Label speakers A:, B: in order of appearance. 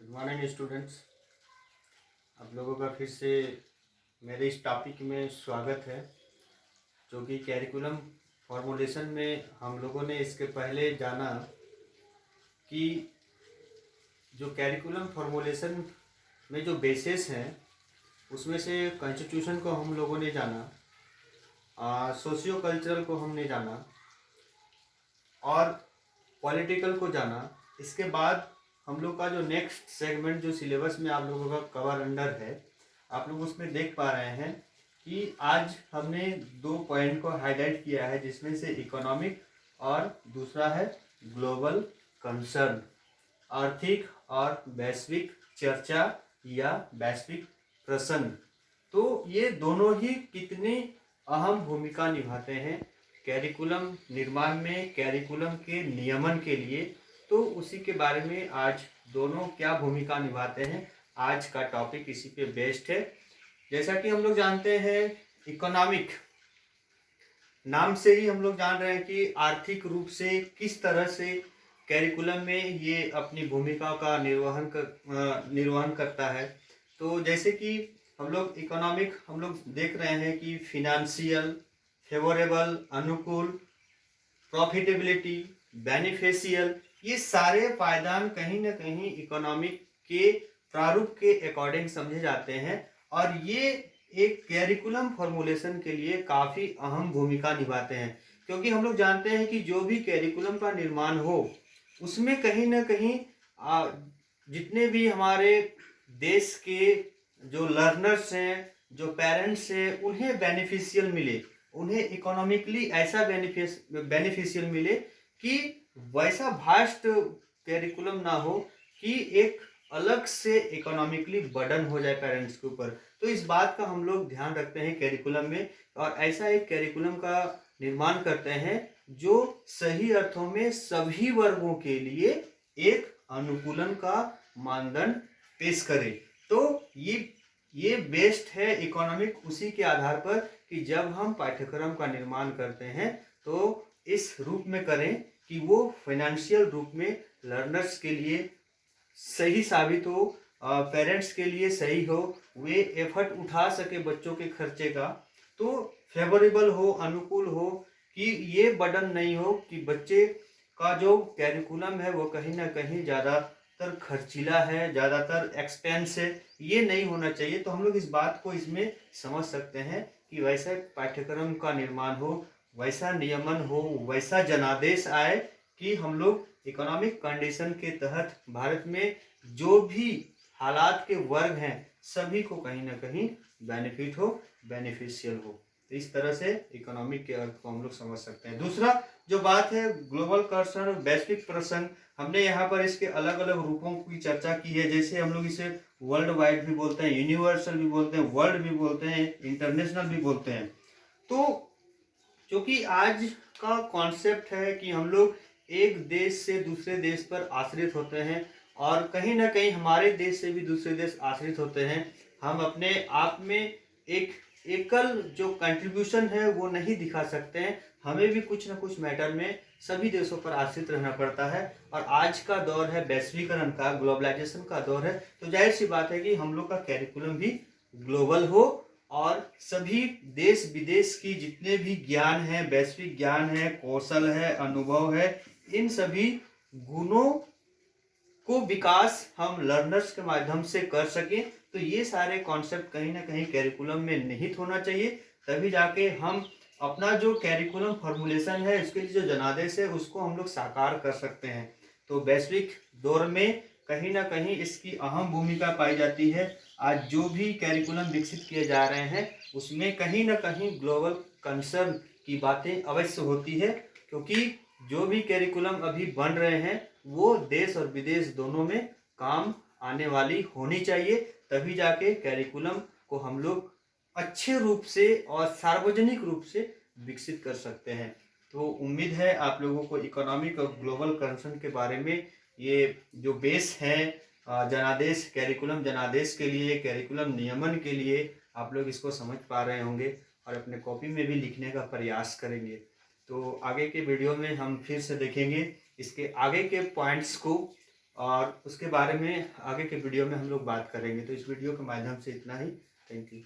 A: Good morning students. आप लोगों का फिर से मेरे इस टॉपिक में स्वागत है, जो कि कैरिकुलम फॉर्मुलेशन में हम लोगों ने इसके पहले जाना कि जो कैरिकुलम फॉर्मुलेशन में जो बेसिस हैं उसमें से कॉन्स्टिट्यूशन को हम लोगों ने जाना, सोशियो कल्चरल को हमने जाना और पॉलिटिकल को जाना। इसके बाद हम लोग का जो नेक्स्ट सेगमेंट जो सिलेबस में आप लोगों का कवर अंडर है, आप लोग उसमें देख पा रहे हैं कि आज हमने 2 पॉइंट को हाईलाइट किया है, जिसमें से इकोनॉमिक और दूसरा है ग्लोबल कंसर्न, आर्थिक और वैश्विक चर्चा या वैश्विक प्रश्न। तो ये दोनों ही कितनी अहम भूमिका निभाते हैं कैरिकुलम निर्माण में, कैरिकुलम के नियमन के लिए। तो उसी के बारे में आज दोनों क्या भूमिका निभाते हैं, आज का टॉपिक इसी पे बेस्ड है। जैसा कि हम लोग जानते हैं, इकोनॉमिक नाम से ही हम लोग जान रहे हैं कि आर्थिक रूप से किस तरह से कैरिकुलम में ये अपनी भूमिका का निर्वहन करता है। तो जैसे कि हम लोग इकोनॉमिक हम लोग देख रहे हैं कि फिनेंशियल, फेवरेबल, अनुकूल, प्रॉफिटेबिलिटी, बेनिफिशियल, ये सारे पायदान कहीं ना कहीं इकोनॉमिक के प्रारूप के अकॉर्डिंग समझे जाते हैं और ये एक कैरिकुलम फॉर्मुलेशन के लिए काफ़ी अहम भूमिका निभाते हैं। क्योंकि हम लोग जानते हैं कि जो भी कैरिकुलम का निर्माण हो उसमें कहीं ना कहीं जितने भी हमारे देश के जो लर्नर्स हैं, जो पेरेंट्स हैं, उन्हें बेनिफिशियल मिले, उन्हें इकोनॉमिकली ऐसा बेनिफिशियल मिले कि वैसा वास्ट कैरिकुलम ना हो कि एक अलग से इकोनॉमिकली बर्डन हो जाए पेरेंट्स के ऊपर। तो इस बात का हम लोग ध्यान रखते हैं कैरिकुलम में और ऐसा एक कैरिकुलम का निर्माण करते हैं जो सही अर्थों में सभी वर्गों के लिए एक अनुकूलन का मानदंड पेश करे। तो ये बेस्ड है इकोनॉमिक उसी के आधार पर कि जब हम पाठ्यक्रम का निर्माण करते हैं तो इस रूप में करें कि वो फाइनेंशियल रूप में लर्नर्स के लिए सही साबित हो, पेरेंट्स के लिए सही हो, वे एफर्ट उठा सके बच्चों के खर्चे का, तो फेवरेबल हो, अनुकूल हो, कि ये बर्डन नहीं हो कि बच्चे का जो कैरिकुलम है वो कहीं ना कहीं ज़्यादातर खर्चीला है, ज़्यादातर एक्सपेंस है, ये नहीं होना चाहिए। तो हम लोग इस बात को इसमें समझ सकते हैं कि वैसा पाठ्यक्रम का निर्माण हो, वैसा नियमन हो, वैसा जनादेश आए कि हम लोग इकोनॉमिक कंडीशन के तहत भारत में जो भी हालात के वर्ग हैं सभी को कहीं ना कहीं बेनिफिट हो, बेनिफिशियल हो। तो इस तरह से इकोनॉमिक के अर्थ को हम लोग समझ सकते हैं। दूसरा जो बात है ग्लोबल कंसर्न, वैश्विक प्रसंग, हमने यहाँ पर इसके अलग अलग रूपों की चर्चा की है। जैसे हम लोग इसे वर्ल्ड वाइड भी बोलते हैं, यूनिवर्सल भी बोलते हैं, वर्ल्ड भी बोलते हैं, इंटरनेशनल भी बोलते हैं। तो क्योंकि आज का कॉन्सेप्ट है कि हम लोग एक देश से दूसरे देश पर आश्रित होते हैं और कहीं ना कहीं हमारे देश से भी दूसरे देश आश्रित होते हैं। हम अपने आप में एक एकल जो कंट्रीब्यूशन है वो नहीं दिखा सकते हैं, हमें भी कुछ ना कुछ मैटर में सभी देशों पर आश्रित रहना पड़ता है। और आज का दौर है वैश्वीकरण का, ग्लोबलाइजेशन का दौर है। तो जाहिर सी बात है कि हम लोग का कैरिकुलम भी ग्लोबल हो और सभी देश विदेश की जितने भी ज्ञान है, वैश्विक ज्ञान है, कौशल है, अनुभव है, इन सभी गुणों को विकास हम लर्नर्स के माध्यम से कर सकें। तो ये सारे कॉन्सेप्ट कहीं ना कहीं कैरिकुलम में निहित होना चाहिए, तभी जाके हम अपना जो कैरिकुलम फॉर्मुलेशन है उसके लिए जो जनादेश है उसको हम लोग साकार कर सकते हैं। तो वैश्विक दौर में कहीं ना कहीं इसकी अहम भूमिका पाई जाती है। आज जो भी कैरिकुलम विकसित किए जा रहे हैं उसमें कहीं ना कहीं ग्लोबल कंसर्न की बातें अवश्य होती है, क्योंकि जो भी कैरिकुलम अभी बन रहे हैं वो देश और विदेश दोनों में काम आने वाली होनी चाहिए, तभी जाके कैरिकुलम को हम लोग अच्छे रूप से और सार्वजनिक रूप से विकसित कर सकते हैं। तो उम्मीद है आप लोगों को इकोनॉमिक और ग्लोबल कंसर्न के बारे में ये जो बेस है जनादेश, कैरिकुलम जनादेश के लिए, कैरिकुलम नियमन के लिए, आप लोग इसको समझ पा रहे होंगे और अपने कॉपी में भी लिखने का प्रयास करेंगे। तो आगे के वीडियो में हम फिर से देखेंगे इसके आगे के पॉइंट्स को और उसके बारे में आगे के वीडियो में हम लोग बात करेंगे। तो इस वीडियो के माध्यम से इतना ही। Thank you.